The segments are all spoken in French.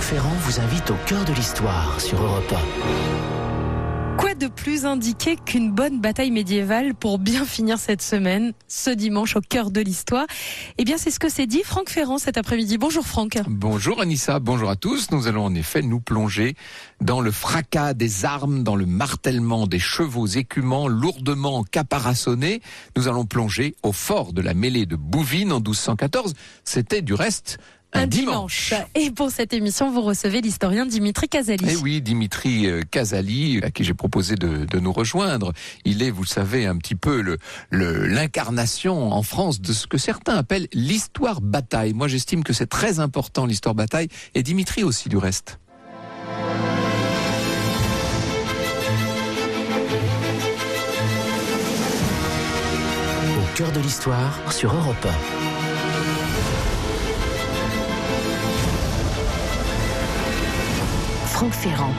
Ferrand vous invite au cœur de l'histoire sur Europe 1. Quoi de plus indiqué qu'une bonne bataille médiévale pour bien finir cette semaine, ce dimanche au cœur de l'histoire? Eh bien, c'est ce que s'est dit Franck Ferrand cet après-midi. Bonjour Franck. Bonjour Anissa, bonjour à tous. Nous allons en effet nous plonger dans le fracas des armes, dans le martèlement des chevaux écumants lourdement caparaçonnés. Nous allons plonger au fort de la mêlée de Bouvines en 1214. C'était du reste un dimanche. Et pour cette émission, vous recevez l'historien Dimitri Casali. Eh oui, Dimitri Casali, à qui j'ai proposé de nous rejoindre. Il est, vous le savez, un petit peu l'incarnation en France de ce que certains appellent l'histoire bataille. Moi, j'estime que c'est très important, l'histoire bataille, et Dimitri aussi, du reste. Au cœur de l'histoire sur Europe 1. Franck Ferrand.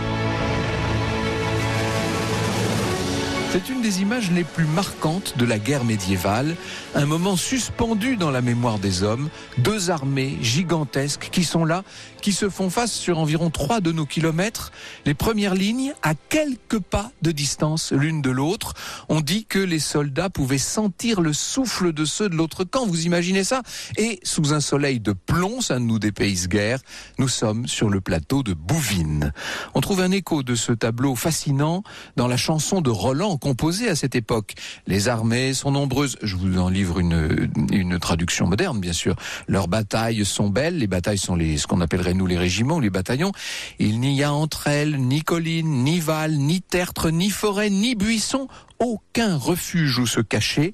C'est une des images les plus marquantes de la guerre médiévale, un moment suspendu dans la mémoire des hommes, deux armées gigantesques qui sont là, qui se font face sur environ 3 de nos kilomètres, les premières lignes à quelques pas de distance l'une de l'autre. On dit que les soldats pouvaient sentir le souffle de ceux de l'autre camp, vous imaginez ça? Et sous un soleil de plomb, ça ne nous dépayse guère, nous sommes sur le plateau de Bouvines. On trouve un écho de ce tableau fascinant dans la chanson de Roland, composée à cette époque. Les armées sont nombreuses. Je vous en livre une traduction moderne, bien sûr. Leurs batailles sont belles. Les batailles sont ce qu'on appellerait nous les régiments ou les bataillons. Il n'y a entre elles ni collines, ni valles, ni tertres, ni forêts, ni buissons. Aucun refuge où se cacher.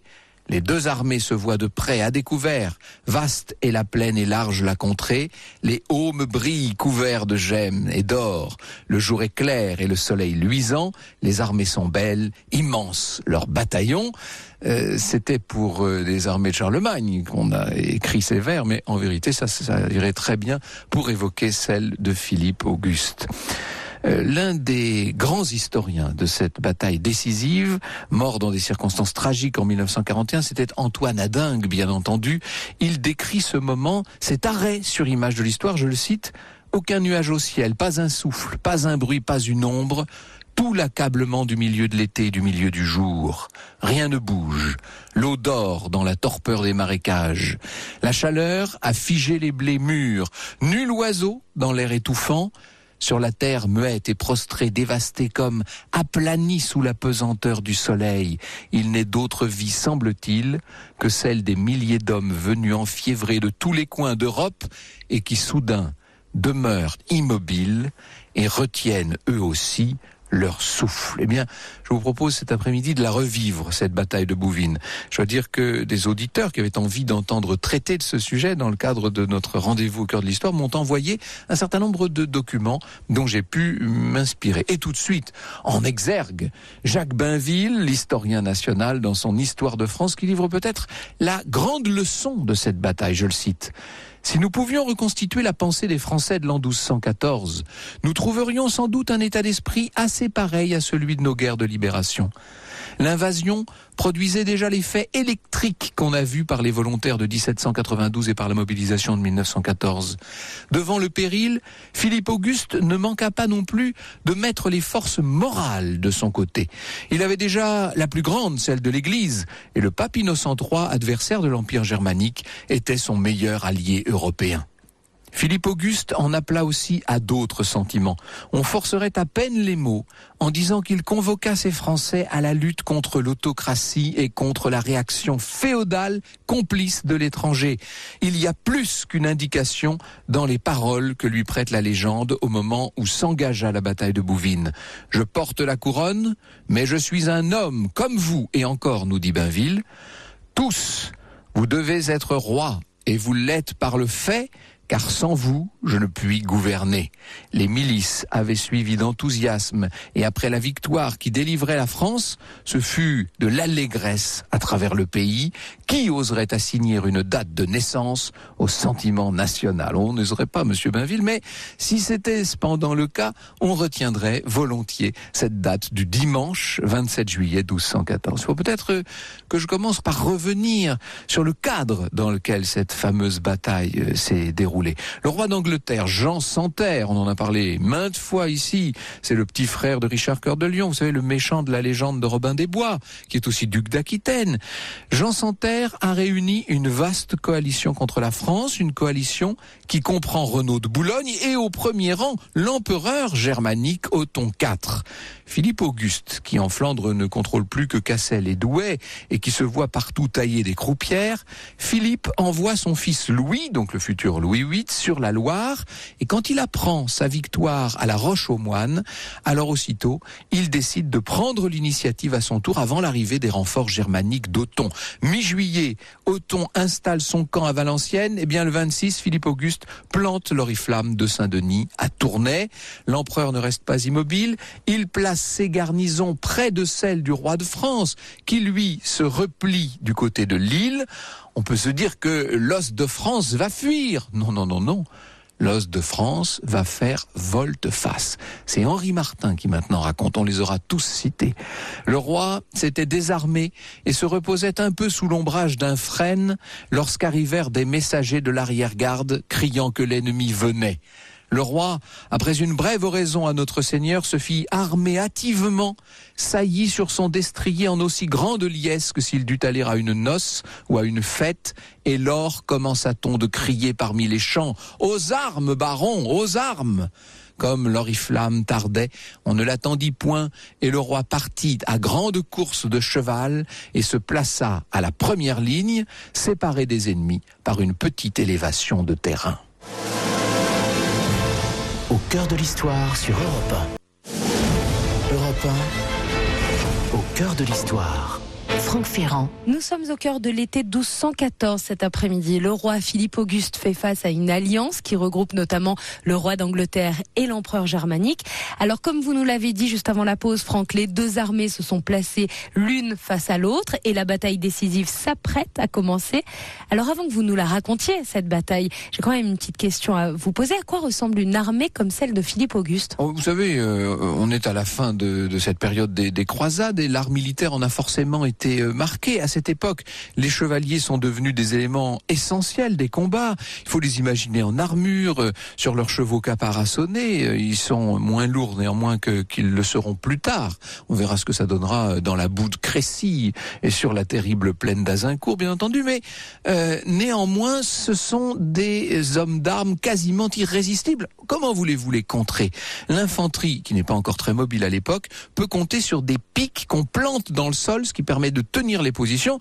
Les deux armées se voient de près à découvert. Vaste est la plaine et large la contrée. Les aumes brillent couverts de gemmes et d'or. Le jour est clair et le soleil luisant. Les armées sont belles, immenses. Leurs bataillons, c'était pour des armées de Charlemagne qu'on a écrit ces vers, mais en vérité, ça irait très bien pour évoquer celle de Philippe Auguste. L'un des grands historiens de cette bataille décisive, mort dans des circonstances tragiques en 1941, c'était Antoine Adingue, bien entendu. Il décrit ce moment, cet arrêt sur image de l'histoire, je le cite, « Aucun nuage au ciel, pas un souffle, pas un bruit, pas une ombre, tout l'accablement du milieu de l'été et du milieu du jour. Rien ne bouge. L'eau dort dans la torpeur des marécages. La chaleur a figé les blés mûrs. Nul oiseau dans l'air étouffant. Sur la terre muette et prostrée, dévastée comme aplanie sous la pesanteur du soleil. Il n'est d'autre vie, semble-t-il, que celle des milliers d'hommes venus enfiévrés de tous les coins d'Europe et qui soudain demeurent immobiles et retiennent eux aussi leur souffle. Eh bien, je vous propose cet après-midi de la revivre, cette bataille de Bouvines. Je dois dire que des auditeurs qui avaient envie d'entendre traiter de ce sujet dans le cadre de notre rendez-vous au cœur de l'histoire m'ont envoyé un certain nombre de documents dont j'ai pu m'inspirer. Et tout de suite, en exergue, Jacques Bainville, l'historien national dans son Histoire de France, qui livre peut-être la grande leçon de cette bataille, je le cite. Si nous pouvions reconstituer la pensée des Français de l'an 1214, nous trouverions sans doute un état d'esprit assez pareil à celui de nos guerres de libération. L'invasion produisait déjà l'effet électrique qu'on a vu par les volontaires de 1792 et par la mobilisation de 1914. Devant le péril, Philippe Auguste ne manqua pas non plus de mettre les forces morales de son côté. Il avait déjà la plus grande, celle de l'Église, et le pape Innocent III, adversaire de l'Empire germanique, était son meilleur allié européen. Philippe Auguste en appela aussi à d'autres sentiments. On forcerait à peine les mots en disant qu'il convoqua ses Français à la lutte contre l'autocratie et contre la réaction féodale complice de l'étranger. Il y a plus qu'une indication dans les paroles que lui prête la légende au moment où s'engagea la bataille de Bouvines. « Je porte la couronne, mais je suis un homme comme vous. » Et encore, nous dit Bainville, « Tous, vous devez être rois et vous l'êtes par le fait, car sans vous, je ne puis gouverner. » Les milices avaient suivi d'enthousiasme, et après la victoire qui délivrait la France, ce fut de l'allégresse à travers le pays. Qui oserait assigner une date de naissance au sentiment national? On n'oserait pas, monsieur Bainville, mais si c'était cependant le cas, on retiendrait volontiers cette date du dimanche 27 juillet 1214. Il faut peut-être que je commence par revenir sur le cadre dans lequel cette fameuse bataille s'est déroulée. s'écrouler. Le roi d'Angleterre, Jean Santerre, on en a parlé maintes fois ici, c'est le petit frère de Richard Cœur de Lion, vous savez, le méchant de la légende de Robin des Bois, qui est aussi duc d'Aquitaine. Jean Santerre a réuni une vaste coalition contre la France, une coalition qui comprend Renaud de Boulogne et au premier rang l'empereur germanique Othon IV. Philippe Auguste, qui en Flandre ne contrôle plus que Cassel et Douai et qui se voit partout tailler des croupières, Philippe envoie son fils Louis, donc le futur Louis VIII, sur la Loire, et quand il apprend sa victoire à la Roche-aux-Moines, alors aussitôt, il décide de prendre l'initiative à son tour avant l'arrivée des renforts germaniques d'Othon. Mi-juillet, Othon installe son camp à Valenciennes, et bien le 26, Philippe Auguste plante l'oriflamme de Saint-Denis à Tournai. L'empereur ne reste pas immobile, il place ses garnisons près de celles du roi de France, qui lui se replie du côté de Lille. On peut se dire que l'os de France va fuir. Non, non, non, non. L'os de France va faire volte-face. C'est Henri Martin qui maintenant raconte, on les aura tous cités. Le roi s'était désarmé et se reposait un peu sous l'ombrage d'un frêne lorsqu'arrivèrent des messagers de l'arrière-garde criant que l'ennemi venait. Le roi, après une brève oraison à notre Seigneur, se fit armer hâtivement, saillit sur son destrier en aussi grande liesse que s'il dût aller à une noce ou à une fête, et lors commença-t-on de crier parmi les champs « Aux armes, baron, aux armes !» Comme l'oriflamme tardait, on ne l'attendit point, et le roi partit à grande course de cheval et se plaça à la première ligne, séparé des ennemis par une petite élévation de terrain. Au cœur de l'histoire sur Europe 1. Europe 1, au cœur de l'histoire. Franck Ferrand. Nous sommes au cœur de l'été 1214 cet après-midi. Le roi Philippe Auguste fait face à une alliance qui regroupe notamment le roi d'Angleterre et l'empereur germanique. Alors comme vous nous l'avez dit juste avant la pause, Franck, les deux armées se sont placées l'une face à l'autre et la bataille décisive s'apprête à commencer. Alors avant que vous nous la racontiez, cette bataille, j'ai quand même une petite question à vous poser. À quoi ressemble une armée comme celle de Philippe Auguste ? Vous savez, on est à la fin de cette période des croisades et l'art militaire en a forcément été marqué. À cette époque, les chevaliers sont devenus des éléments essentiels des combats. Il faut les imaginer en armure, sur leurs chevaux caparaçonnés. Ils sont moins lourds néanmoins qu'ils le seront plus tard. On verra ce que ça donnera dans la boue de Crécy et sur la terrible plaine d'Azincourt, bien entendu. Mais néanmoins, ce sont des hommes d'armes quasiment irrésistibles. Comment voulez-vous les contrer ? L'infanterie, qui n'est pas encore très mobile à l'époque, peut compter sur des pics qu'on plante dans le sol, ce qui permet de tenir les positions.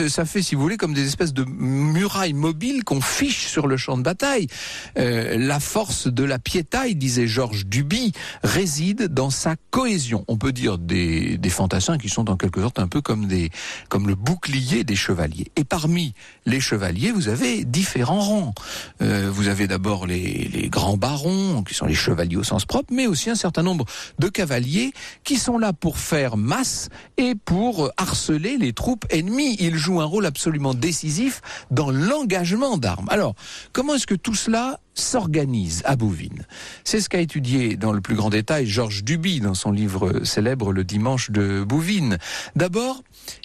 Ça fait, si vous voulez, comme des espèces de murailles mobiles qu'on fiche sur le champ de bataille. La force de la piétaille, disait Georges Duby, réside dans sa cohésion. On peut dire des fantassins qui sont en quelque sorte un peu comme le bouclier des chevaliers. Et parmi les chevaliers, vous avez différents rangs. Vous avez d'abord les grands barons, qui sont les chevaliers au sens propre, mais aussi un certain nombre de cavaliers qui sont là pour faire masse et pour harceler les troupes ennemies. Ils jouent un rôle absolument décisif dans l'engagement d'armes. Alors, comment est-ce que tout cela s'organise à Bouvines ? C'est ce qu'a étudié dans le plus grand détail Georges Duby dans son livre célèbre Le Dimanche de Bouvines. D'abord,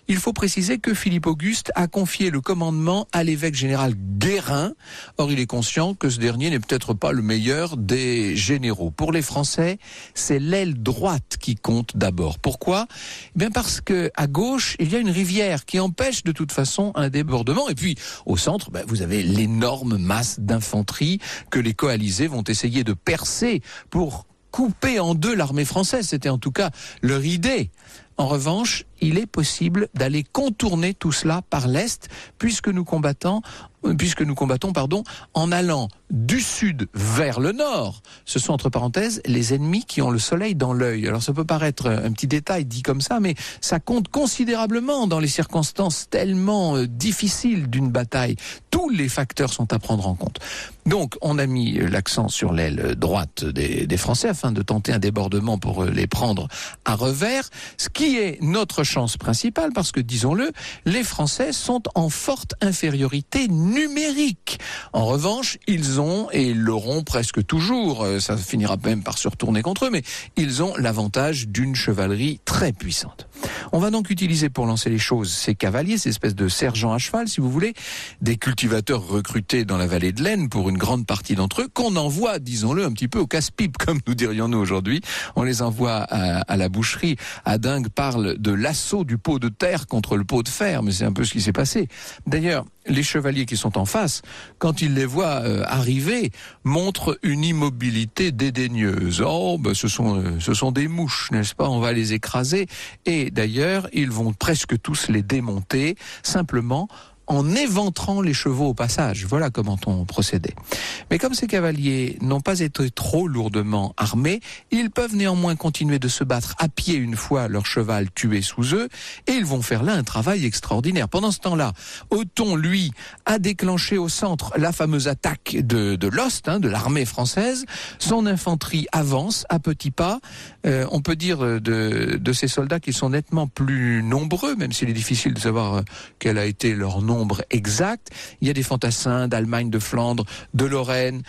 il faut préciser que Philippe Auguste a confié le commandement à l'évêque général Guérin. Or, il est conscient que ce dernier n'est peut-être pas le meilleur des généraux. Pour les Français, c'est l'aile droite qui compte d'abord. Pourquoi ? Eh bien parce que à gauche, il y a une rivière qui empêche de toute façon un débordement. Et puis, au centre, vous avez l'énorme masse d'infanterie que les coalisés vont essayer de percer pour couper en deux l'armée française. C'était en tout cas leur idée. En revanche, il est possible d'aller contourner tout cela par l'Est, puisque nous combattons, en allant du sud vers le nord. Ce sont, entre parenthèses, les ennemis qui ont le soleil dans l'œil. Alors ça peut paraître un petit détail dit comme ça, mais ça compte considérablement dans les circonstances tellement difficiles d'une bataille. Tous les facteurs sont à prendre en compte. Donc, on a mis l'accent sur l'aile droite des Français afin de tenter un débordement pour les prendre à revers. Ce qui est notre chance principale parce que, disons-le, les Français sont en forte infériorité numérique. En revanche, ils ont, et ils l'auront presque toujours, ça finira même par se retourner contre eux, mais ils ont l'avantage d'une chevalerie très puissante. On va donc utiliser pour lancer les choses ces cavaliers, ces espèces de sergents à cheval, si vous voulez, des cultivateurs recrutés dans la vallée de l'Aisne pour une grande partie d'entre eux, qu'on envoie, disons-le, un petit peu au casse-pipe, comme nous dirions-nous aujourd'hui. On les envoie à la boucherie. Adingue parle de l'assaut du pot de terre contre le pot de fer, mais c'est un peu ce qui s'est passé. D'ailleurs, les chevaliers qui sont en face, quand ils les voient arriver, montrent une immobilité dédaigneuse. Oh, ben ce sont des mouches, n'est-ce pas? On va les écraser. Et d'ailleurs, ils vont presque tous les démonter, simplement en éventrant les chevaux au passage. Voilà comment on procédait. Mais comme ces cavaliers n'ont pas été trop lourdement armés, ils peuvent néanmoins continuer de se battre à pied une fois leur cheval tué sous eux, et ils vont faire là un travail extraordinaire. Pendant ce temps-là, Othon, lui, a déclenché au centre la fameuse attaque de l'Ost, de l'armée française. Son infanterie avance à petits pas. On peut dire de ces soldats qu'ils sont nettement plus nombreux, même s'il est difficile de savoir quel a été leur nombre exact. Il y a des fantassins d'Allemagne, de Flandre, de Lorraine.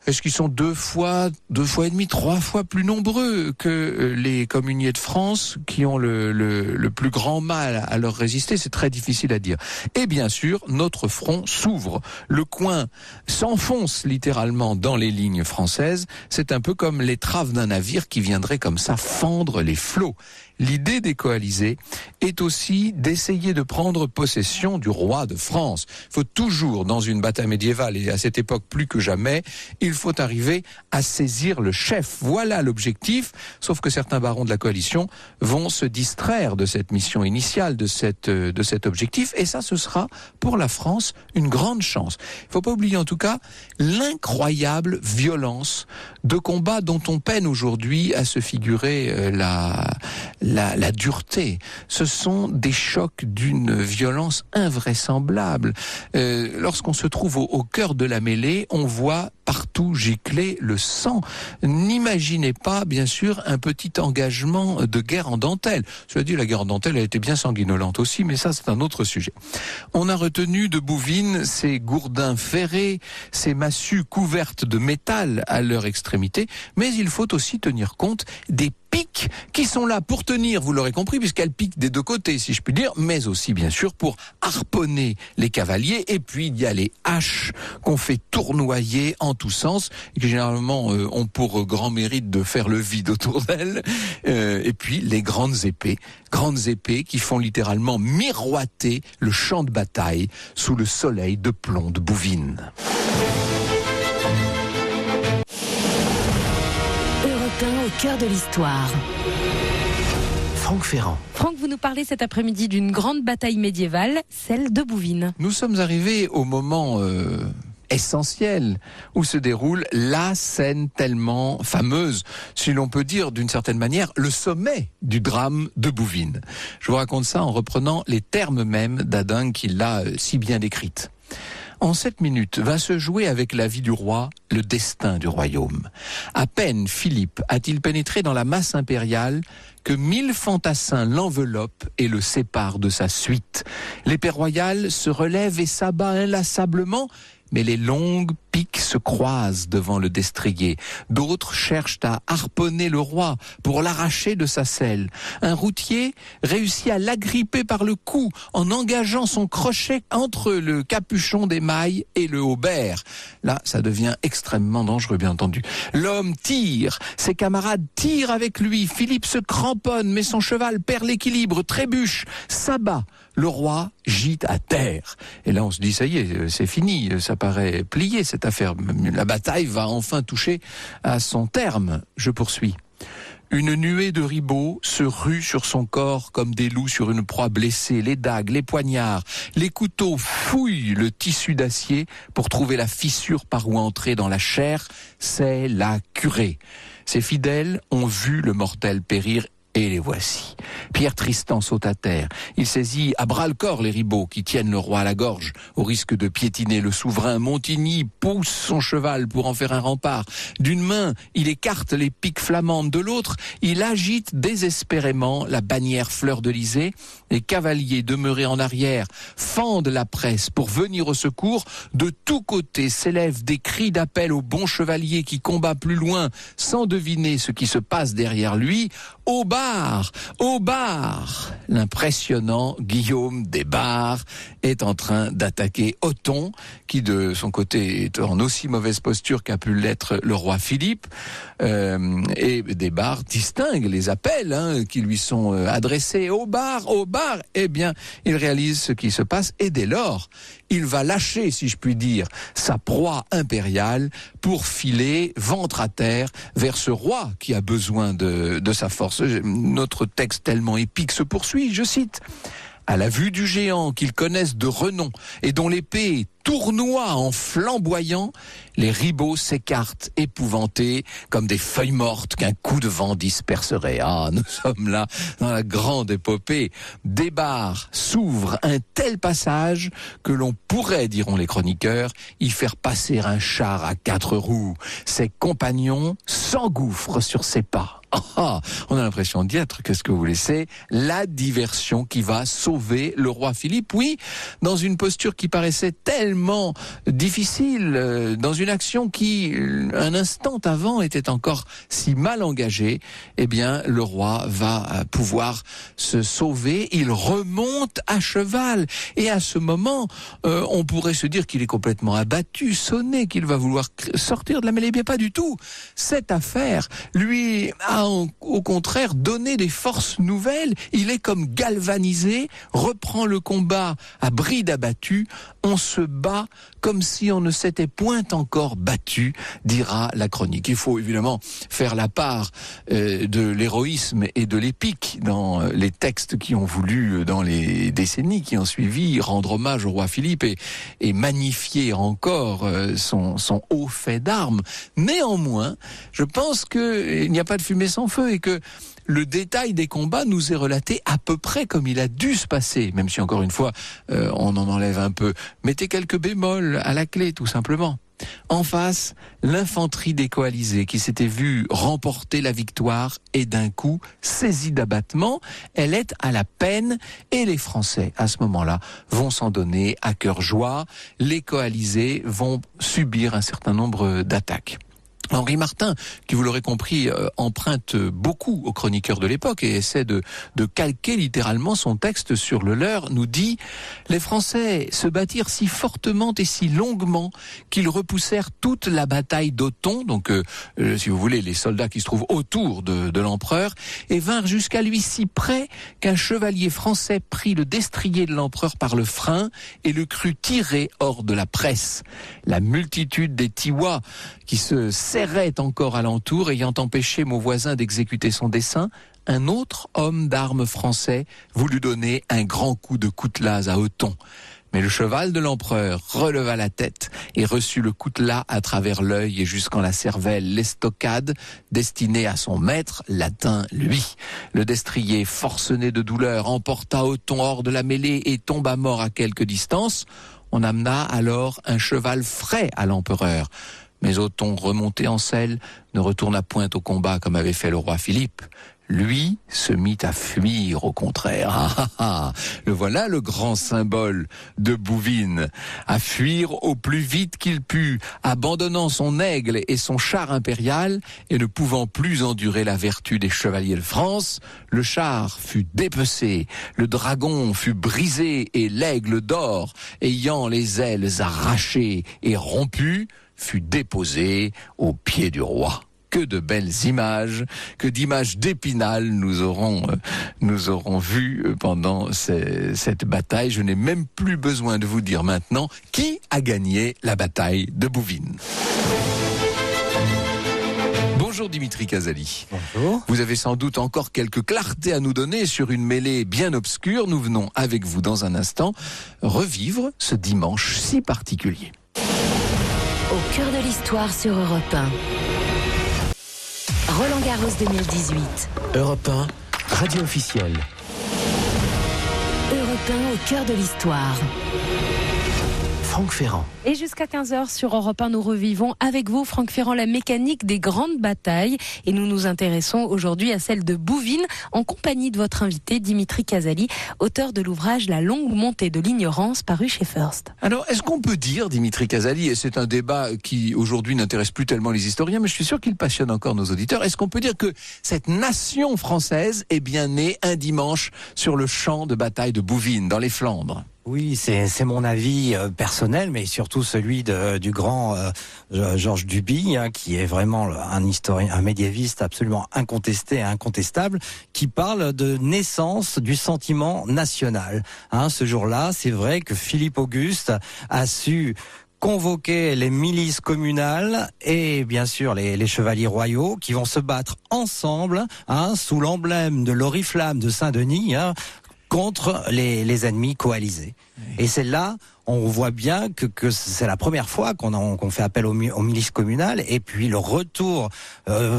Est-ce qu'ils sont deux fois et demi, 3 fois plus nombreux que les communiers de France qui ont le plus grand mal à leur résister? C'est très difficile à dire. Et bien sûr, notre front s'ouvre. Le coin s'enfonce littéralement dans les lignes françaises. C'est un peu comme l'étrave d'un navire qui viendrait comme ça fendre les flots. L'idée des coalisés est aussi d'essayer de prendre possession du roi de France. Il faut toujours, dans une bataille médiévale, et à cette époque plus que jamais, il faut arriver à saisir le chef. Voilà l'objectif, sauf que certains barons de la coalition vont se distraire de cette mission initiale, de cet objectif, et ça, ce sera pour la France une grande chance. Il ne faut pas oublier en tout cas l'incroyable violence de combat dont on peine aujourd'hui à se figurer la dureté. Ce sont des chocs d'une violence invraisemblable. Lorsqu'on se trouve au cœur de la mêlée, on voit partout gicler le sang. N'imaginez pas, bien sûr, un petit engagement de guerre en dentelle. Cela dit, la guerre en dentelle a été bien sanguinolente aussi, mais ça, c'est un autre sujet. On a retenu de Bouvines ces gourdins ferrés, ces massues couvertes de métal à leur extrémité, mais il faut aussi tenir compte des piques qui sont là pour tenir, vous l'aurez compris, puisqu'elles piquent des deux côtés, si je puis dire, mais aussi, bien sûr, pour harponner les cavaliers. Et puis, il y a les haches qu'on fait tournoyer en tous sens, et qui généralement ont pour grand mérite de faire le vide autour d'elles. Et puis, les grandes épées qui font littéralement miroiter le champ de bataille sous le soleil de plomb de Bouvines. Au cœur de l'histoire. Franck Ferrand. Franck, vous nous parlez cet après-midi d'une grande bataille médiévale, celle de Bouvines. Nous sommes arrivés au moment essentiel où se déroule la scène tellement fameuse, si l'on peut dire d'une certaine manière, le sommet du drame de Bouvines. Je vous raconte ça en reprenant les termes mêmes d'Adingue qui l'a si bien décrite. En 7 minutes va se jouer avec la vie du roi le destin du royaume. À peine Philippe a-t-il pénétré dans la masse impériale que 1000 fantassins l'enveloppent et le séparent de sa suite. L'épée royale se relève et s'abat inlassablement, mais les longues piques se croisent devant le destrier. D'autres cherchent à harponner le roi pour l'arracher de sa selle. Un routier réussit à l'agripper par le cou en engageant son crochet entre le capuchon d'émail et le haubert. Là, ça devient extrêmement dangereux, bien entendu. L'homme tire, ses camarades tirent avec lui. Philippe se cramponne, mais son cheval perd l'équilibre, trébuche, s'abat. Le roi gîte à terre. Et là, on se dit, ça y est, c'est fini, ça paraît plié cette affaire. La bataille va enfin toucher à son terme. Je poursuis. Une nuée de ribauds se rue sur son corps comme des loups sur une proie blessée. Les dagues, les poignards, les couteaux fouillent le tissu d'acier pour trouver la fissure par où entrer dans la chair. C'est la curée. Ses fidèles ont vu le mortel périr Et les voici. Pierre Tristan saute à terre. Il saisit à bras-le-corps les ribauds qui tiennent le roi à la gorge. Au risque de piétiner le souverain, Montigny pousse son cheval pour en faire un rempart. D'une main, il écarte les piques flamandes. De l'autre, il agite désespérément la bannière fleur-de-lysée. Les cavaliers demeurés en arrière fendent la presse pour venir au secours. De tous côtés s'élèvent des cris d'appel au bon chevalier qui combat plus loin sans deviner ce qui se passe derrière lui. Au bar! Au bar! L'impressionnant Guillaume des Barres est en train d'attaquer Othon, qui de son côté est en aussi mauvaise posture qu'a pu l'être le roi Philippe. Et des Barres distingue les appels qui lui sont adressés. Au bar! Au bar! Eh bien, il réalise ce qui se passe et dès lors, il va lâcher, si je puis dire, sa proie impériale pour filer ventre à terre vers ce roi qui a besoin de sa force. Notre texte tellement épique se poursuit, je cite: « À la vue du géant qu'ils connaissent de renom et dont l'épée tournoie en flamboyant, les ribauds s'écartent épouvantés comme des feuilles mortes qu'un coup de vent disperserait. » Ah, nous sommes là dans la grande épopée. Des Barres s'ouvre un tel passage que l'on pourrait, diront les chroniqueurs, y faire passer un char à 4 roues. Ses compagnons s'engouffrent sur ses pas. Ah, on a l'impression d'y être, qu'est-ce que vous voulez, c'est la diversion qui va sauver le roi Philippe, oui, dans une posture qui paraissait tellement difficile, dans une action qui, un instant avant, était encore si mal engagée. Eh bien, le roi va pouvoir se sauver, il remonte à cheval, et à ce moment, on pourrait se dire qu'il est complètement abattu, sonné, qu'il va vouloir sortir de la mêlée. Bien pas du tout. Cette affaire lui a au contraire donné des forces nouvelles. Il est comme galvanisé, reprend le combat à bride abattue. On se bat comme si on ne s'était point encore battu, dira la chronique. Il faut évidemment faire la part de l'héroïsme et de l'épique dans les textes qui ont voulu, dans les décennies qui ont suivi, rendre hommage au roi Philippe et magnifier encore son haut fait d'armes. Néanmoins, je pense qu'il n'y a pas de fumée sans feu et que le détail des combats nous est relaté à peu près comme il a dû se passer, même si encore une fois, on en enlève un peu. Mettez quelques bémols à la clé, tout simplement. En face, l'infanterie des coalisés qui s'était vue remporter la victoire et d'un coup, saisie d'abattement, elle est à la peine et les Français, à ce moment-là, vont s'en donner à cœur joie. Les coalisés vont subir un certain nombre d'attaques. Henri Martin, qui vous l'aurez compris, emprunte beaucoup aux chroniqueurs de l'époque et essaie de calquer littéralement son texte sur le leur, nous dit « Les Français se battirent si fortement et si longuement qu'ils repoussèrent toute la bataille d'Othon, donc si vous voulez les soldats qui se trouvent autour de l'empereur, et vinrent jusqu'à lui si près qu'un chevalier français prit le destrier de l'empereur par le frein et le crut tirer hors de la presse. La multitude des Tiwa qui se serrait encore alentour, ayant empêché mon voisin d'exécuter son dessein, un autre homme d'armes français voulut donner un grand coup de coutelas à Othon. Mais le cheval de l'empereur releva la tête et reçut le coutelas à travers l'œil et jusqu'en la cervelle. L'estocade, destinée à son maître, l'atteint lui. Le destrier, forcené de douleur, emporta Othon hors de la mêlée et tomba mort à quelque distance. On amena alors un cheval frais à l'empereur. Mais Othon, remonté en selle, ne retourna point au combat comme avait fait le roi Philippe. Lui se mit à fuir au contraire. Le voilà le grand symbole de Bouvines. À fuir au plus vite qu'il put, abandonnant son aigle et son char impérial et ne pouvant plus endurer la vertu des chevaliers de France, le char fut dépecé, le dragon fut brisé et l'aigle d'or, ayant les ailes arrachées et rompues, fut déposé aux pieds du roi. Que de belles images, que d'images d'Épinal nous aurons vues pendant cette bataille. Je n'ai même plus besoin de vous dire maintenant qui a gagné la bataille de Bouvines. Bonjour Dimitri Casali. Bonjour. Vous avez sans doute encore quelques clartés à nous donner sur une mêlée bien obscure. Nous venons avec vous dans un instant revivre ce dimanche si particulier. Au cœur de l'histoire sur Europe 1. Roland Garros 2018. Europe 1, radio officielle. Europe 1 au cœur de l'histoire. Franck Ferrand. Et jusqu'à 15h sur Europe 1, nous revivons avec vous, Franck Ferrand, la mécanique des grandes batailles. Et nous nous intéressons aujourd'hui à celle de Bouvines, en compagnie de votre invité, Dimitri Casali, auteur de l'ouvrage La longue montée de l'ignorance, paru chez First. Alors, est-ce qu'on peut dire, Dimitri Casali, et c'est un débat qui aujourd'hui n'intéresse plus tellement les historiens, mais je suis sûr qu'il passionne encore nos auditeurs, est-ce qu'on peut dire que cette nation française est bien née un dimanche sur le champ de bataille de Bouvines, dans les Flandres ? Oui, c'est mon avis personnel, mais surtout celui du grand Georges Duby, qui est vraiment un historien, un médiéviste absolument incontesté et incontestable, qui parle de naissance du sentiment national. Ce jour-là, c'est vrai que Philippe Auguste a su convoquer les milices communales et bien sûr les chevaliers royaux qui vont se battre ensemble sous l'emblème de l'oriflamme de Saint-Denis, contre les ennemis coalisés. Et c'est là, on voit bien que c'est la première fois qu'on fait appel aux milices communales, et puis le retour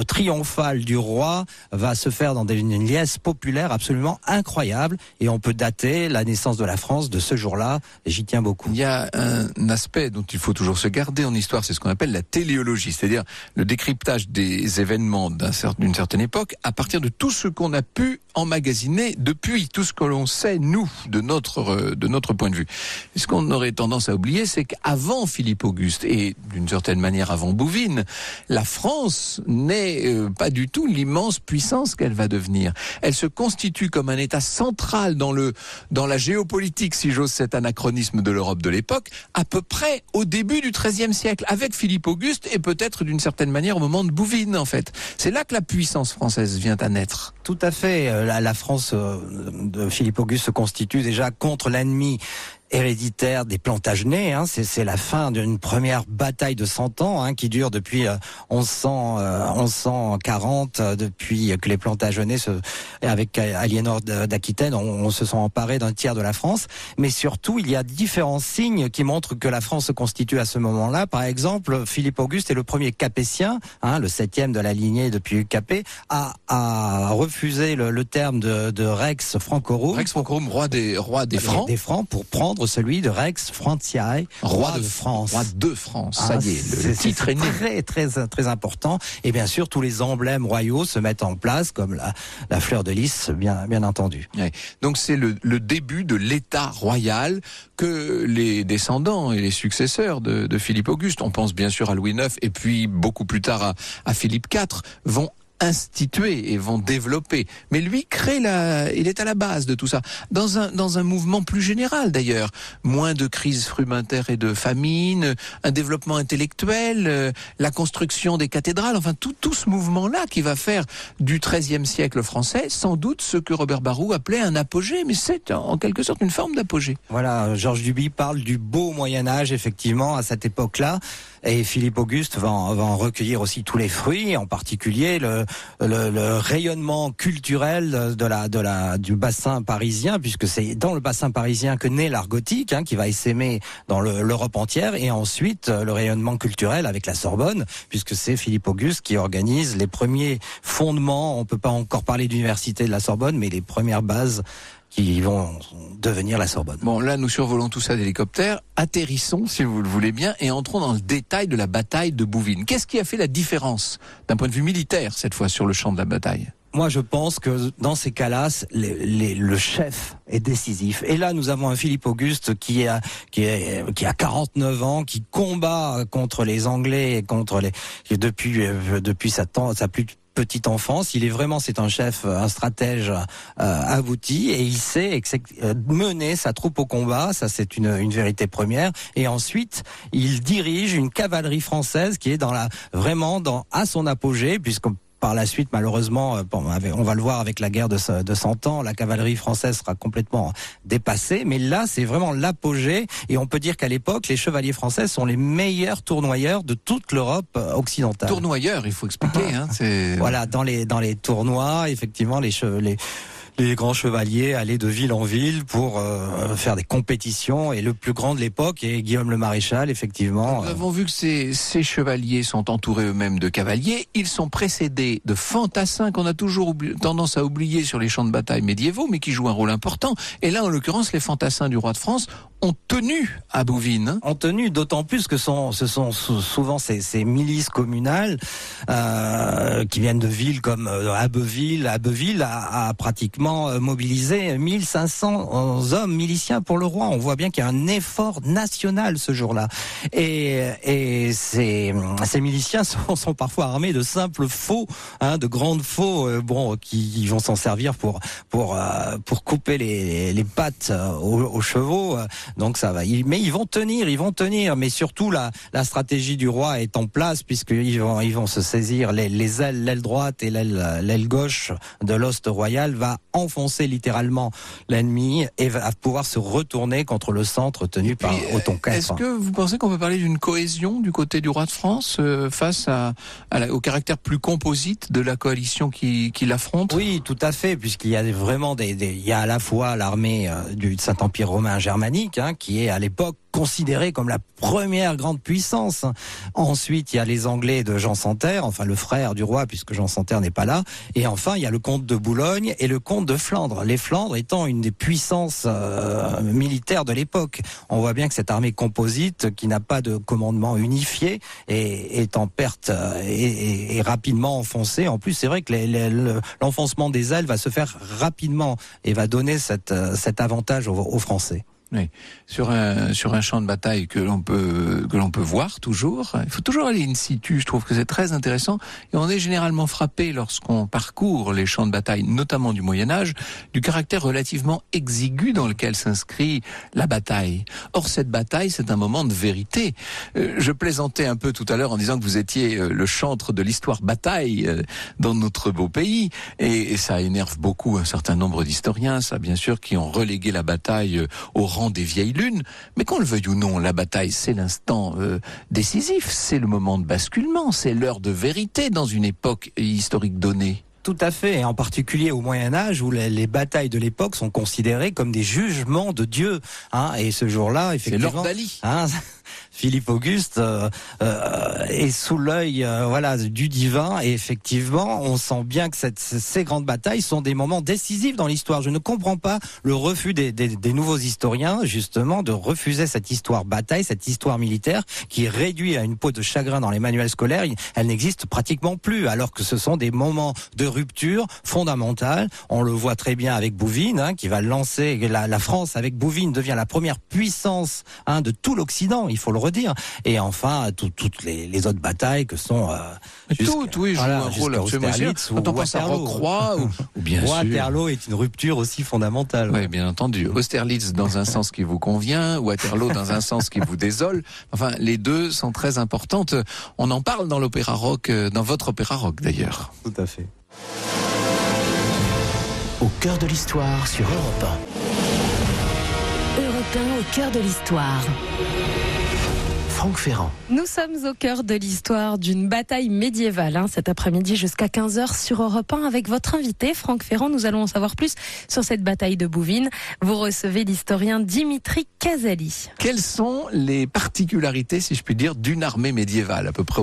triomphal du roi va se faire dans une liesse populaire absolument incroyable, et on peut dater la naissance de la France de ce jour-là, et j'y tiens beaucoup. Il y a un aspect dont il faut toujours se garder en histoire, c'est ce qu'on appelle la téléologie, c'est-à-dire le décryptage des événements d'une certaine époque à partir de tout ce qu'on a pu emmagasiner depuis, tout ce que l'on sait, nous, de notre point de vue. Ce qu'on aurait tendance à oublier, c'est qu'avant Philippe Auguste, et d'une certaine manière avant Bouvines, la France n'est pas du tout l'immense puissance qu'elle va devenir. Elle se constitue comme un État central dans la géopolitique, si j'ose cet anachronisme de l'Europe de l'époque, à peu près au début du XIIIe siècle, avec Philippe Auguste, et peut-être d'une certaine manière au moment de Bouvines, en fait. C'est là que la puissance française vient à naître. Tout à fait. La France de Philippe Auguste se constitue déjà contre l'ennemi héréditaire des Plantagenets. C'est la fin d'une première bataille de 100 ans qui dure depuis 1140, depuis que les Plantagenets, avec Aliénor d'Aquitaine, on se sont emparés d'un tiers de la France. Mais surtout, il y a différents signes qui montrent que la France se constitue à ce moment-là. Par exemple, Philippe Auguste est le premier Capétien, le 7e de la lignée depuis Capet, a refusé le terme de Rex Francorum. Rex Francorum, roi des Francs. Des Francs, pour prendre celui de Rex Frantiae, roi de France. Roi de France, ça y est, le titre est né. Très, très, très important. Et bien sûr, tous les emblèmes royaux se mettent en place, comme la fleur de lys, bien entendu. Ouais. Donc c'est le début de l'État royal que les descendants et les successeurs de Philippe Auguste, on pense bien sûr à Louis IX et puis beaucoup plus tard à Philippe IV, vont instituer et vont développer. Mais lui il est à la base de tout ça. Dans un mouvement plus général d'ailleurs. Moins de crises frumentaires et de famine, un développement intellectuel, la construction des cathédrales, enfin tout ce mouvement-là qui va faire du XIIIe siècle français sans doute ce que Robert Barroux appelait un apogée, mais c'est en quelque sorte une forme d'apogée. Voilà, Georges Duby parle du beau Moyen-Âge effectivement à cette époque-là. Et Philippe Auguste va en recueillir aussi tous les fruits, en particulier le rayonnement culturel du bassin parisien, puisque c'est dans le bassin parisien que naît l'art gothique, qui va essaimer dans l'Europe entière, et ensuite le rayonnement culturel avec la Sorbonne, puisque c'est Philippe Auguste qui organise les premiers fondements. On peut pas encore parler d'université de la Sorbonne, mais les premières bases qui vont devenir la Sorbonne. Bon, là, nous survolons tout ça d'hélicoptère. Atterrissons, si vous le voulez bien, et entrons dans le détail de la bataille de Bouvines. Qu'est-ce qui a fait la différence, d'un point de vue militaire, cette fois, sur le champ de la bataille ? Moi, je pense que dans ces cas-là, le chef est décisif. Et là, nous avons un Philippe Auguste qui a 49 ans, qui combat contre les Anglais et depuis sa plus petite enfance. C'est un chef, un stratège abouti, et il sait mener sa troupe au combat. Ça, c'est une vérité première. Et ensuite, il dirige une cavalerie française qui est à son apogée, puisque par la suite, malheureusement, on va le voir avec la guerre de 100 ans, la cavalerie française sera complètement dépassée. Mais là, c'est vraiment l'apogée. Et on peut dire qu'à l'époque, les chevaliers français sont les meilleurs tournoyeurs de toute l'Europe occidentale. Tournoyeurs, il faut expliquer. Voilà, dans les tournois, effectivement, les grands chevaliers allaient de ville en ville pour faire des compétitions, et le plus grand de l'époque est Guillaume le Maréchal, effectivement. Nous avons vu que ces chevaliers sont entourés eux-mêmes de cavaliers. Ils sont précédés de fantassins qu'on a toujours tendance à oublier sur les champs de bataille médiévaux, mais qui jouent un rôle important. Et là, en l'occurrence, les fantassins du roi de France ont tenu à Bouvines. Hein. Ont tenu, d'autant plus que ce sont souvent ces milices communales qui viennent de villes comme Abbeville. Abbeville a pratiquement mobilisé 1500 hommes miliciens pour le roi. On voit bien qu'il y a un effort national ce jour-là. Et ces miliciens sont parfois armés de simples faux, de grandes faux, qui vont s'en servir pour couper les pattes aux chevaux. Donc ça va. Mais ils vont tenir. Mais surtout la stratégie du roi est en place, puisqu'ils vont se saisir les ailes, l'aile droite et l'aile gauche de l'hoste royal va enfoncer littéralement l'ennemi et va pouvoir se retourner contre le centre tenu par Othon IV. Est-ce que vous pensez qu'on peut parler d'une cohésion du côté du roi de France face au caractère plus composite de la coalition qui l'affronte? Oui, tout à fait, puisqu'il y a vraiment il y a à la fois l'armée du Saint-Empire romain germanique, qui est à l'époque considérée comme la première grande puissance. Ensuite, il y a les Anglais de Jean Santerre, enfin le frère du roi, puisque Jean Santerre n'est pas là. Et enfin, il y a le comte de Boulogne et le comte de Flandre. Les Flandres étant une des puissances militaires de l'époque. On voit bien que cette armée composite, qui n'a pas de commandement unifié, est en perte et rapidement enfoncée. En plus, c'est vrai que l'enfoncement des ailes va se faire rapidement et va donner cet avantage aux Français. Oui. Sur un champ de bataille que l'on peut voir toujours. Il faut toujours aller in situ. Je trouve que c'est très intéressant. Et on est généralement frappé lorsqu'on parcourt les champs de bataille, notamment du Moyen-Âge, du caractère relativement exigu dans lequel s'inscrit la bataille. Or, cette bataille, c'est un moment de vérité. Je plaisantais un peu tout à l'heure en disant que vous étiez le chantre de l'histoire bataille dans notre beau pays. Et ça énerve beaucoup un certain nombre d'historiens, ça bien sûr, qui ont relégué la bataille au rang des vieilles lunes, mais qu'on le veuille ou non, la bataille, c'est l'instant décisif, c'est le moment de basculement, c'est l'heure de vérité dans une époque historique donnée. Tout à fait, et en particulier au Moyen-Âge, où les batailles de l'époque sont considérées comme des jugements de Dieu. Et ce jour-là, effectivement... C'est Lord Dali. Philippe Auguste est sous l'œil du divin, et effectivement on sent bien que ces grandes batailles sont des moments décisifs dans l'histoire. Je ne comprends pas le refus des nouveaux historiens justement de refuser cette histoire bataille, cette histoire militaire qui est réduite à une peau de chagrin dans les manuels scolaires. Elle n'existe pratiquement plus, alors que ce sont des moments de rupture fondamentale. On le voit très bien avec Bouvines, qui va lancer la France. Avec Bouvines devient la première puissance de tout l'Occident, il faut le redire. Et enfin, toutes les autres batailles que sont... jouent un rôle absolument essentiel. Quand on pense à Rocroi, ou bien sûr... Waterloo est une rupture aussi fondamentale. Oui, bien entendu. Austerlitz dans un sens qui vous convient, Waterloo dans un sens qui vous désole. Enfin, les deux sont très importantes. On en parle dans l'opéra rock, dans votre opéra rock d'ailleurs. Tout à fait. Au cœur de l'histoire sur Europe 1. Europe 1 au cœur de l'histoire. Franck Ferrand. Nous sommes au cœur de l'histoire d'une bataille médiévale cet après-midi jusqu'à 15h sur Europe 1 avec votre invité Franck Ferrand. Nous allons en savoir plus sur cette bataille de Bouvines. Vous recevez l'historien Dimitri Casali. Quelles sont les particularités, si je puis dire, d'une armée médiévale à peu près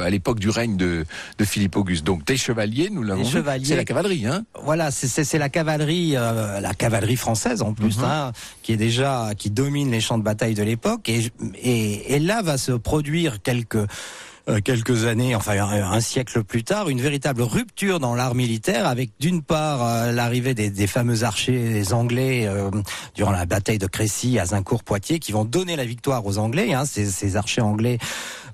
à l'époque du règne de Philippe Auguste? Donc des chevaliers, nous l'avons vu, c'est la cavalerie. Voilà, c'est la cavalerie française en plus, qui domine les champs de bataille de l'époque, et là va se produire quelques années, enfin un siècle plus tard, une véritable rupture dans l'art militaire, avec d'une part l'arrivée des fameux archers anglais durant la bataille de Crécy, Azincourt-Poitiers, qui vont donner la victoire aux Anglais, ces archers anglais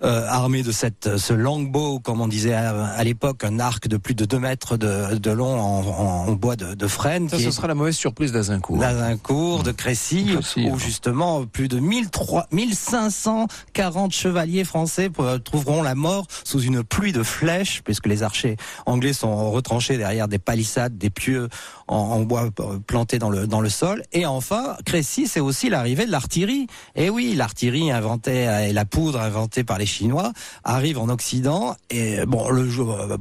armés de ce longbow, comme on disait à l'époque, un arc de plus de 2 mètres de long en bois de frêne. Ça, ce sera la mauvaise surprise d'Azincourt. De Crécy, où justement plus de 1540 chevaliers français trouveront la mort sous une pluie de flèches, puisque les archers anglais sont retranchés derrière des palissades, des pieux en bois plantés dans le sol. Et enfin, Crécy, c'est aussi l'arrivée de l'artillerie. Et oui, l'artillerie inventée et la poudre inventée par les Chinois, arrivent en Occident. Et bon,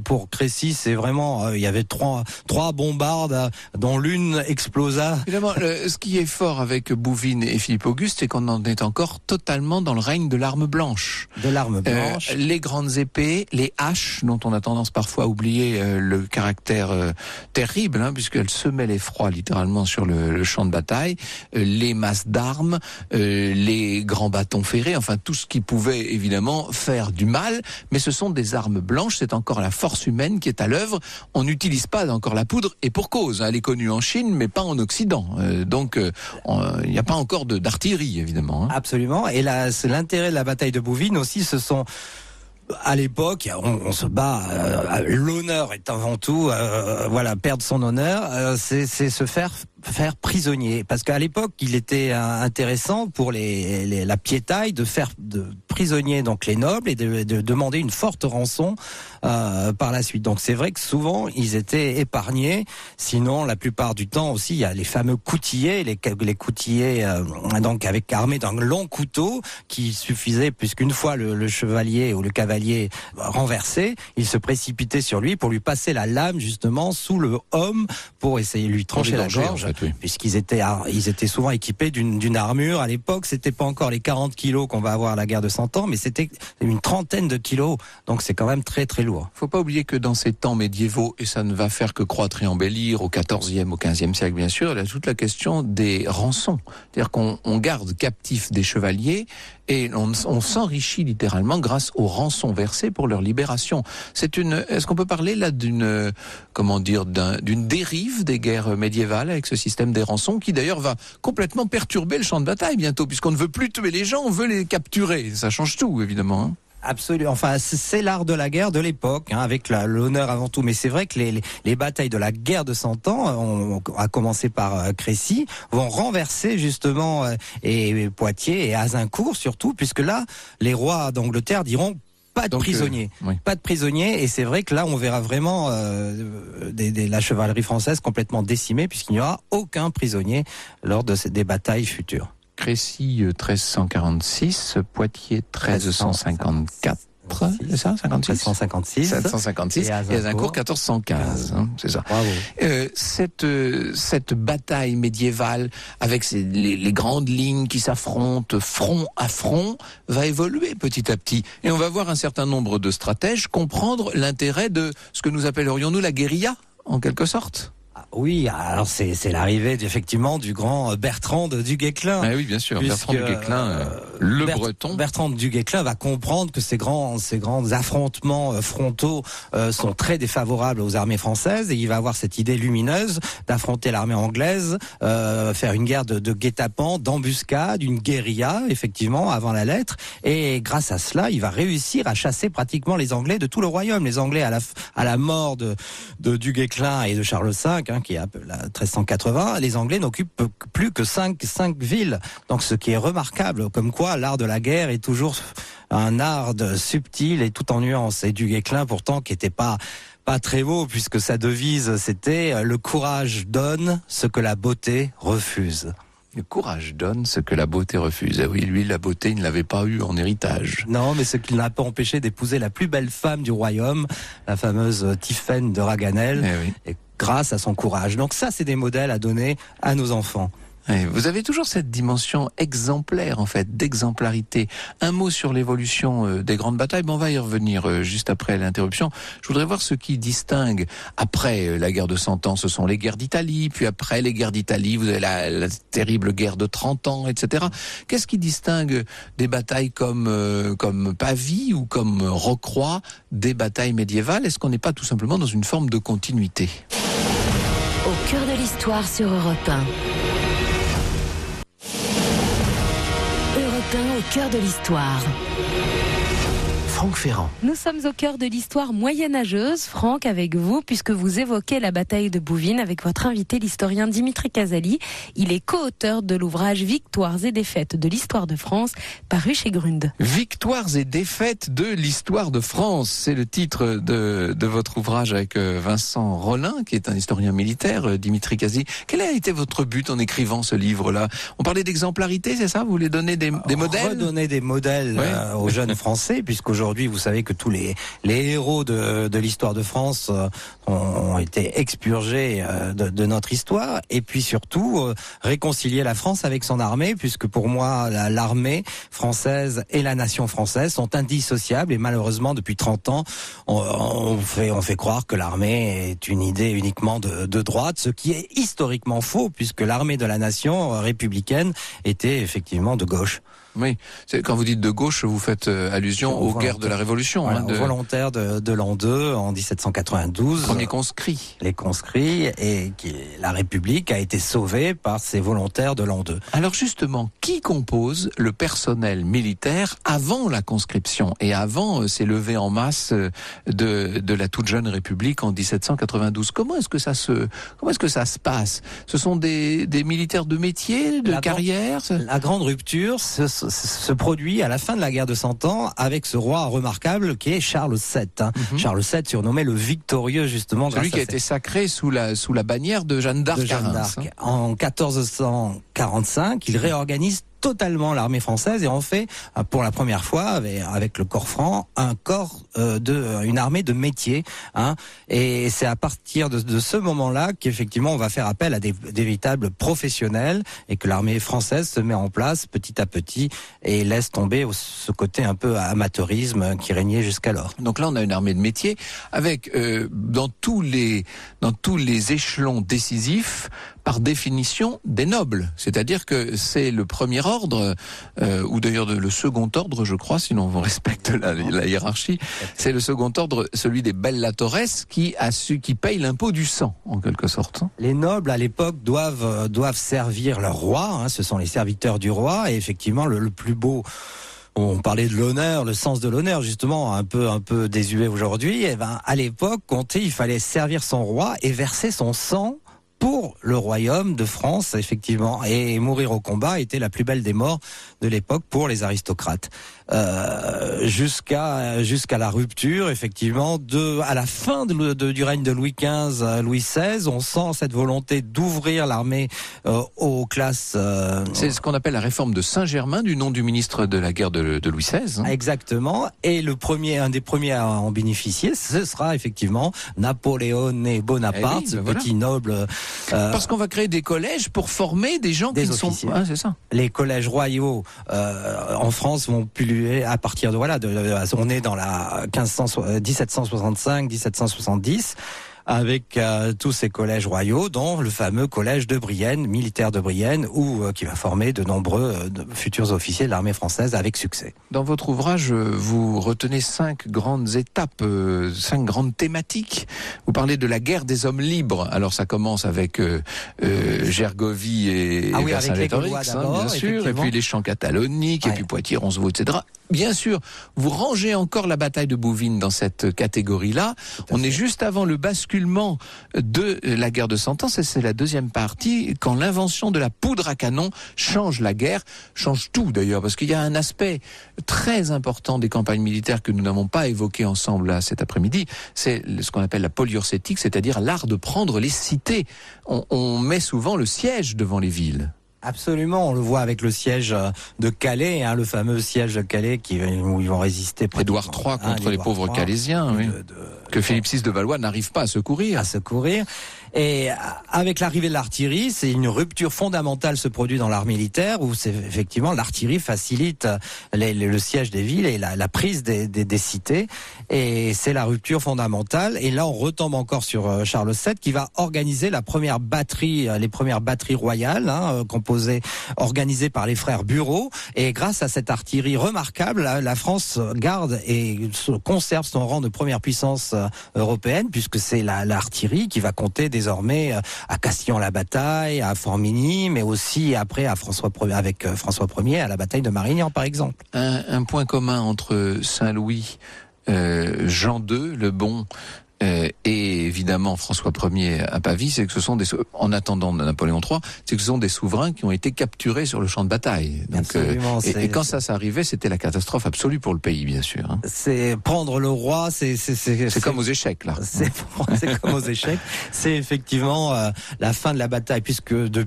pour Crécy, c'est vraiment, il y avait trois bombardes, dont l'une explosa. Évidemment, ce qui est fort avec Bouvines et Philippe Auguste, c'est qu'on en est encore totalement dans le règne de l'arme blanche. De l'arme blanche. Les grandes épées, les haches, dont on a tendance parfois à oublier le caractère terrible, puisqu'elles semaient l'effroi littéralement sur le champ de bataille, les masses d'armes, les grands bâtons ferrés, enfin tout ce qui pouvait évidemment faire du mal, mais ce sont des armes blanches, c'est encore la force humaine qui est à l'œuvre. On n'utilise pas encore la poudre, et pour cause, elle est connue en Chine, mais pas en Occident. Donc il n'y a pas encore d'artillerie, évidemment. Absolument, et là, c'est l'intérêt de la bataille de Bouvines aussi, ce sont... À l'époque, on se bat. L'honneur est avant tout, perdre son honneur, c'est se faire prisonnier. Parce qu'à l'époque, il était intéressant pour la piétaille de faire prisonnier donc les nobles et de demander une forte rançon par la suite. Donc c'est vrai que souvent ils étaient épargnés. Sinon, la plupart du temps aussi, il y a les fameux coutillers, les coutillers donc armés d'un long couteau qui suffisait, puisqu'une fois le chevalier ou le cavalier renversé, il se précipitait sur lui pour lui passer la lame justement sous le homme pour essayer de lui trancher la gorge. Oui. Puisqu'ils étaient souvent équipés d'une armure. À l'époque, c'était pas encore les 40 kilos qu'on va avoir à la guerre de 100 ans, mais c'était une trentaine de kilos. Donc c'est quand même très très lourd. Faut pas oublier que dans ces temps médiévaux, et ça ne va faire que croître et embellir au XIVe, au XVe siècle bien sûr, il y a toute la question des rançons. C'est-à-dire qu'on garde captifs des chevaliers et on s'enrichit littéralement grâce aux rançons versées pour leur libération. Est-ce qu'on peut parler là d'une dérive des guerres médiévales avec ce système des rançons qui d'ailleurs va complètement perturber le champ de bataille bientôt, puisqu'on ne veut plus tuer les gens, on veut les capturer. Ça change tout évidemment. Absolument. Enfin, c'est l'art de la guerre de l'époque, avec l'honneur avant tout. Mais c'est vrai que les batailles de la guerre de 100 ans, on a commencé par Crécy, vont renverser justement et Poitiers et Azincourt surtout, puisque là, les rois d'Angleterre diront pas de prisonniers, oui. Pas de prisonniers, et c'est vrai que là on verra vraiment la chevalerie française complètement décimée, puisqu'il n'y aura aucun prisonnier lors des batailles futures. Crécy 1346, Poitiers 1354. C'est ça, 56 1356. 756 et Azincourt 1415, c'est ça. Bravo. Cette bataille médiévale avec les grandes lignes qui s'affrontent front à front va évoluer petit à petit, et on va voir un certain nombre de stratèges comprendre l'intérêt de ce que nous appellerions-nous la guérilla en quelque sorte. Oui, alors c'est l'arrivée effectivement du grand Bertrand du Guesclin. Ah oui, bien sûr, Bertrand du Guesclin, Breton. Bertrand du Guesclin va comprendre que ces grands affrontements frontaux sont très défavorables aux armées françaises, et il va avoir cette idée lumineuse d'affronter l'armée anglaise, faire une guerre de guet-apens, d'embuscade, une guérilla effectivement avant la lettre, et grâce à cela, il va réussir à chasser pratiquement les Anglais de tout le royaume. Les Anglais à la mort du Guesclin et de Charles V, qui est à 1380, les Anglais n'occupent plus que 5 villes. Donc ce qui est remarquable, comme quoi l'art de la guerre est toujours un art subtil et tout en nuances. Et du Guesclin pourtant qui n'était pas très beau, puisque sa devise c'était « Le courage donne ce que la beauté refuse ». Le courage donne ce que la beauté refuse. Ah oui, lui, la beauté, il ne l'avait pas eu en héritage. Non, mais ce qui n'a pas empêché d'épouser la plus belle femme du royaume, la fameuse Tiphaine de Raganel, et grâce à son courage. Donc ça, c'est des modèles à donner à nos enfants. Vous avez toujours cette dimension exemplaire, en fait, d'exemplarité. Un mot sur l'évolution des grandes batailles. Bon, on va y revenir juste après l'interruption. Je voudrais voir ce qui distingue. Après la guerre de 100 ans, ce sont les guerres d'Italie. Puis après les guerres d'Italie, vous avez la terrible guerre de 30 ans, etc. Qu'est-ce qui distingue des batailles comme Pavie ou comme Rocroi des batailles médiévales? Est-ce qu'on n'est pas tout simplement dans une forme de continuité? Au cœur de l'histoire sur Europe 1. Au cœur de l'histoire. Franck Ferrand. Nous sommes au cœur de l'histoire moyenâgeuse, Franck, avec vous, puisque vous évoquez la bataille de Bouvines avec votre invité, l'historien Dimitri Casali. Il est co-auteur de l'ouvrage Victoires et défaites de l'histoire de France, paru chez Grund. Victoires et défaites de l'histoire de France, c'est le titre de votre ouvrage avec Vincent Rollin, qui est un historien militaire, Dimitri Casali. Quel a été votre but en écrivant ce livre-là? On parlait d'exemplarité, c'est ça? Vous voulez donner des modèles? Redonner des modèles aux jeunes Français, puisqu'aujourd'hui, vous savez que tous les héros de l'histoire de France ont été expurgés de notre histoire, et puis surtout réconcilier la France avec son armée, puisque pour moi l'armée française et la nation française sont indissociables, et malheureusement depuis 30 ans on fait croire que l'armée est une idée uniquement de droite, ce qui est historiquement faux, puisque l'armée de la nation républicaine était effectivement de gauche. Oui, quand vous dites de gauche, vous faites allusion aux guerres de la Révolution. Voilà, aux volontaires de l'an 2 en 1792. Premiers conscrits. Les conscrits, et la République a été sauvée par ces volontaires de l'an 2. Alors justement, qui compose le personnel militaire avant la conscription et avant ces levées en masse de la toute jeune République en 1792? Comment est-ce que ça se passe? Ce sont des militaires de métier, de carrière? La grande rupture se produit à la fin de la guerre de 100 ans avec ce roi remarquable qui est Charles VII. Charles VII, surnommé le victorieux, justement. Celui qui a été sacré sous la bannière de Jeanne d'Arc. En 1445, il réorganise totalement l'armée française et en fait, pour la première fois, avec le corps franc, une armée de métier. Et c'est à partir de ce moment-là qu'effectivement on va faire appel à des véritables professionnels, et que l'armée française se met en place petit à petit et laisse tomber ce côté un peu amateurisme qui régnait jusqu'alors. Donc là, on a une armée de métier avec dans tous les échelons décisifs, par définition, des nobles. C'est-à-dire que c'est le premier ordre, ou d'ailleurs le second ordre, je crois, sinon on respecte la hiérarchie. C'est le second ordre, celui des bellatores, qui paye l'impôt du sang, en quelque sorte. Les nobles, à l'époque, doivent servir leur roi. Ce sont les serviteurs du roi, et effectivement, le plus beau. On parlait de l'honneur, le sens de l'honneur, justement, un peu désuet aujourd'hui. Et à l'époque, il fallait servir son roi et verser son sang pour le royaume de France, effectivement. Et mourir au combat était la plus belle des morts de l'époque pour les aristocrates. Jusqu'à la rupture, effectivement, à la fin du règne de Louis XV, Louis XVI, on sent cette volonté d'ouvrir l'armée aux classes. C'est ce qu'on appelle la réforme de Saint-Germain, du nom du ministre de la guerre de Louis XVI. Exactement. Et un des premiers à en bénéficier, ce sera effectivement Napoléon Bonaparte, ce petit noble. Parce qu'on va créer des collèges pour former des gens qui sont. C'est ça. Les collèges royaux en France vont pulluler à partir on est dans la 1765-1770. Avec tous ces collèges royaux, dont le fameux collège de Brienne, militaire de Brienne, qui va former de nombreux futurs officiers de l'armée française avec succès. Dans votre ouvrage, vous retenez 5 grandes étapes, 5 grandes thématiques. Vous parlez de la guerre des hommes libres. Alors ça commence avec Gergovie et Vercingétorix, bien sûr, et puis les champs cataloniques, et puis Poitiers-Roncevaux, etc. Bien sûr, vous rangez encore la bataille de Bouvines dans cette catégorie-là. On est juste avant le basculement de la guerre de 100 ans, c'est la deuxième partie, quand l'invention de la poudre à canon change la guerre, change tout d'ailleurs, parce qu'il y a un aspect très important des campagnes militaires que nous n'avons pas évoqué ensemble là, cet après-midi, c'est ce qu'on appelle la poliorcétique, c'est-à-dire l'art de prendre les cités. On met souvent le siège devant les villes. Absolument, on le voit avec le siège de Calais, le fameux siège de Calais où ils vont résister. Édouard III contre les pauvres Calaisiens, que Philippe VI de Valois n'arrive pas à secourir. Et avec l'arrivée de l'artillerie, c'est une rupture fondamentale se produit dans l'art militaire, où c'est effectivement l'artillerie facilite le siège des villes et la prise des cités. Et c'est la rupture fondamentale. Et là, on retombe encore sur Charles VII qui va organiser les premières batteries royales, organisées par les frères Bureau. Et grâce à cette artillerie remarquable, la France garde et conserve son rang de première puissance européenne, puisque c'est l'artillerie qui va compter désormais à Castillon-la-Bataille, à Formigny, mais aussi après avec François Ier à la bataille de Marignan, par exemple. Un point commun entre Saint-Louis, Jean II, le Bon, et évidemment François Ier à Pavie, c'est que ce sont en attendant Napoléon III, c'est que ce sont des souverains qui ont été capturés sur le champ de bataille. Donc, et quand ça arrivait, c'était la catastrophe absolue pour le pays, bien sûr. Hein. C'est prendre le roi, c'est comme aux échecs, là. C'est comme aux échecs. C'est effectivement la fin de la bataille, puisque de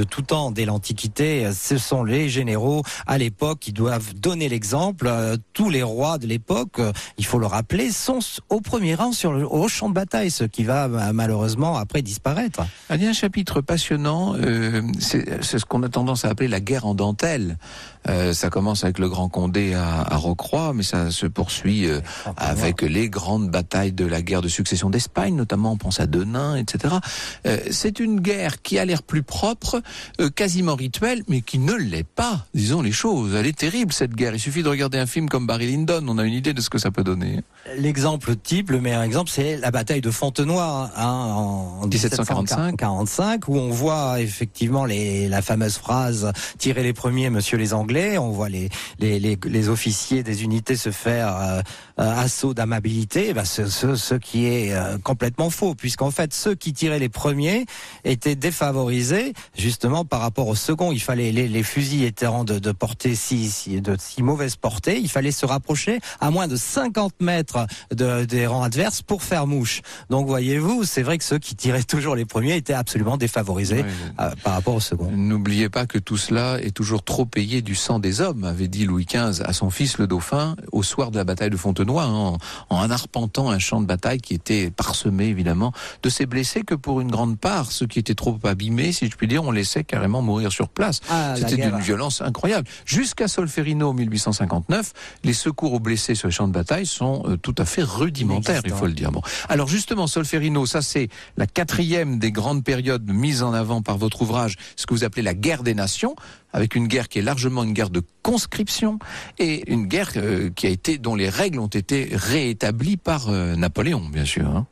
tout temps, dès l'Antiquité, ce sont les généraux à l'époque qui doivent donner l'exemple. Tous les rois de l'époque, il faut le rappeler, sont au premier rang au champ de bataille, ce qui va malheureusement après disparaître. Il y a un chapitre passionnant, c'est ce qu'on a tendance à appeler la guerre en dentelle. Ça commence avec le Grand Condé à Rocroi, mais ça se poursuit avec les grandes batailles de la guerre de succession d'Espagne, notamment on pense à Denain, etc. C'est une guerre qui a l'air plus propre, quasiment rituelle, mais qui ne l'est pas, disons les choses. Elle est terrible, cette guerre. Il suffit de regarder un film comme Barry Lyndon, on a une idée de ce que ça peut donner. L'exemple type, le meilleur exemple, c'est la bataille de Fontenoy en 1745, où on voit effectivement la fameuse phrase « Tirez les premiers, monsieur les Anglais ». On voit les officiers des unités se faire assaut d'amabilité, ce qui est complètement faux, puisqu'en fait ceux qui tiraient les premiers étaient défavorisés justement par rapport aux seconds. Il fallait les fusils étant de portée de si mauvaise portée, il fallait se rapprocher à moins de 50 mètres des rangs adverses pour faire mouche. Donc voyez-vous, c'est vrai que ceux qui tiraient toujours les premiers étaient absolument défavorisés par rapport aux seconds. N'oubliez pas que tout cela est toujours trop payé du sang des hommes, avait dit Louis XV à son fils le Dauphin au soir de la bataille de Fontenoy, en arpentant un champ de bataille qui était parsemé évidemment de ces blessés que pour une grande part, ceux qui étaient trop abîmés, si je puis dire, on laissait carrément mourir sur place. C'était d'une violence incroyable. Jusqu'à Solferino en 1859, les secours aux blessés sur les champs de bataille sont tout à fait rudimentaires, il faut le dire. Bon. Alors justement, Solferino, ça c'est la 4e des grandes périodes mises en avant par votre ouvrage, ce que vous appelez la guerre des nations, avec une guerre qui est largement une guerre de conscription et une guerre dont les règles ont été réétablies par Napoléon, bien sûr. Hein.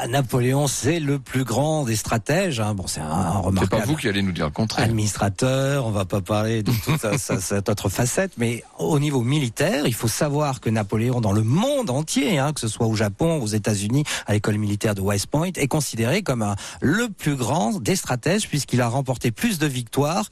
Napoléon, c'est le plus grand des stratèges. C'est un remarquable. C'est pas vous qui allez nous dire le contraire. Administrateur, on va pas parler de toute cette autre facette, mais au niveau militaire, il faut savoir que Napoléon, dans le monde entier, que ce soit au Japon, aux États-Unis, à l'école militaire de West Point, est considéré comme le plus grand des stratèges, puisqu'il a remporté plus de victoires,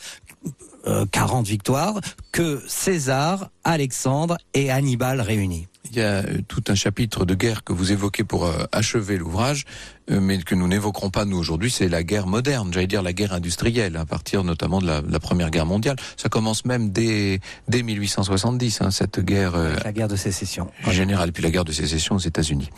40 victoires, que César, Alexandre et Hannibal réunis. Il y a tout un chapitre de guerre que vous évoquez pour achever l'ouvrage, mais que nous n'évoquerons pas nous aujourd'hui, c'est la guerre moderne, j'allais dire la guerre industrielle, à partir notamment de la Première Guerre mondiale. Ça commence même dès 1870, cette guerre... la guerre de sécession. En général, puis la guerre de sécession aux États-Unis.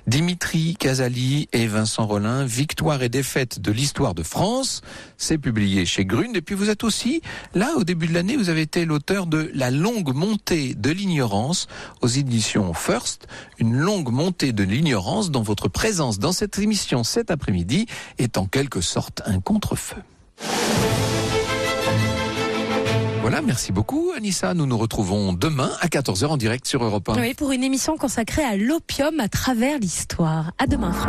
Dimitri Casali et Vincent Rollin, Victoire et défaite de l'histoire de France, c'est publié chez Grune. Et puis vous êtes aussi, là, au début de l'année, vous avez été l'auteur de La longue montée de l'ignorance aux éditions First, une longue montée de l'ignorance dont votre présence dans cette émission cet après-midi est en quelque sorte un contre-feu. Voilà, merci beaucoup Anissa. Nous nous retrouvons demain à 14h en direct sur Europe 1. Oui, pour une émission consacrée à l'opium à travers l'histoire. À demain.